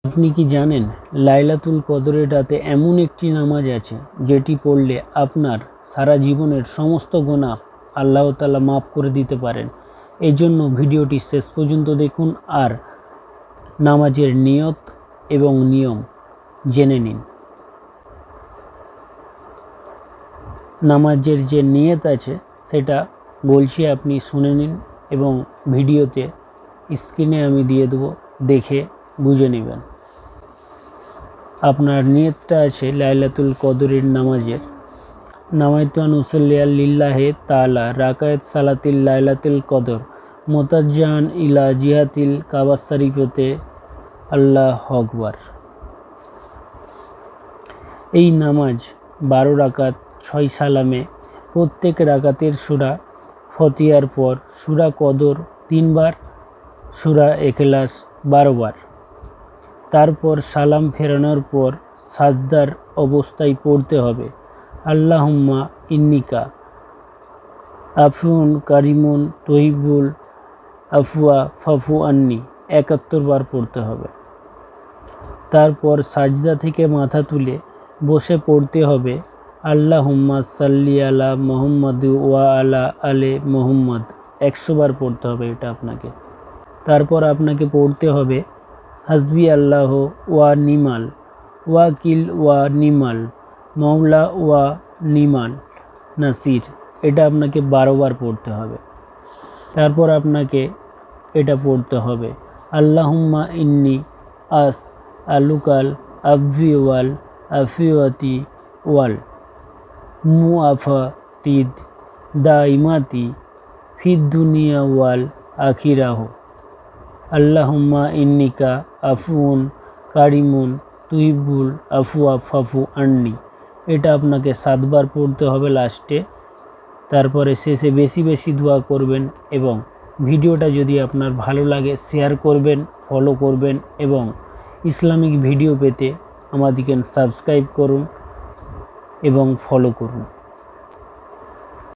আপনি কি জানেন লাইলাতুল কদরের রাতে এমন একটি নামাজ আছে যেটি পড়লে আপনার সারা জীবনের সমস্ত গুনাহ আল্লাহ তাআলা মাফ করে দিতে পারেন। এই জন্য ভিডিওটি শেষ পর্যন্ত দেখুন আর নামাজের নিয়ত এবং নিয়ম জেনে নিন। নামাজের যে নিয়ত আছে সেটা বলছি, আপনি শুনে নিন এবং ভিডিওতে স্ক্রিনে আমি দিয়ে দেবো, দেখে বুঝে নেবেন। আপনার নিয়তটা আছে লাইলাতুল কদরের নামাজের, নামাইতু আন উসাল্লিয়া লিল্লাহি তাআলা রাকায়াত সালাতিল লাইলাতুল কদর মুতাজ্জাহান ইলা জিহাতিল কাবা শরীফতে আল্লাহু আকবার। এই নামাজ 12 রাকাত 6 সালামে, প্রত্যেক রাকাতের সূরা ফতিহার পর সূরা কদর 3 বার, সূরা ইখলাস 12 বার। তারপর সালাম ফেরানোর পর সাজদার অবস্থায় পড়তে হবে আল্লাহুম্মা ইন্নিকা আফুন কারিমুন তুহিব্বুল আফওয়া ফাফু আন্নি 71 বার পড়তে হবে। তারপর সাজদা থেকে মাথা তুলে বসে পড়তে হবে আল্লাহুম্মা সাল্লি আলা মুহাম্মাদ ওয়া আলা আলে মুহাম্মাদ 100 বার পড়তে হবে এটা আপনাকে। তারপর আপনাকে পড়তে হবে হাসবি আল্লাহ ওয়া নিমাল ওয়াকিল ওয়া নিমাল মাওলা ওয়া নিমান নাসির, এটা আপনাকে 12 বার পড়তে হবে। তারপর আপনাকে এটা পড়তে হবে আল্লাহুম্মা ইন্নি আস আলুকাল আফি ওয়াল আফিওয়াতি ওয়াল মুআফাতিদ দাইমাতি ফিদ দুনিয়া ওয়াল আখিরাহ আল্লাহুম্মা ইন্নিকা আফুন কারিমুন তুহিব্বুল আফওয়া ফাফু আন্নি, এটা আপনাকে 7 বার পড়তে হবে লাস্টে। তারপরে শেষে বেশি বেশি দোয়া করবেন এবং ভিডিওটা যদি আপনার ভালো লাগে শেয়ার করবেন, ফলো করবেন এবং ইসলামিক ভিডিও পেতে আমাদেরকে সাবস্ক্রাইব করুন এবং ফলো করুন।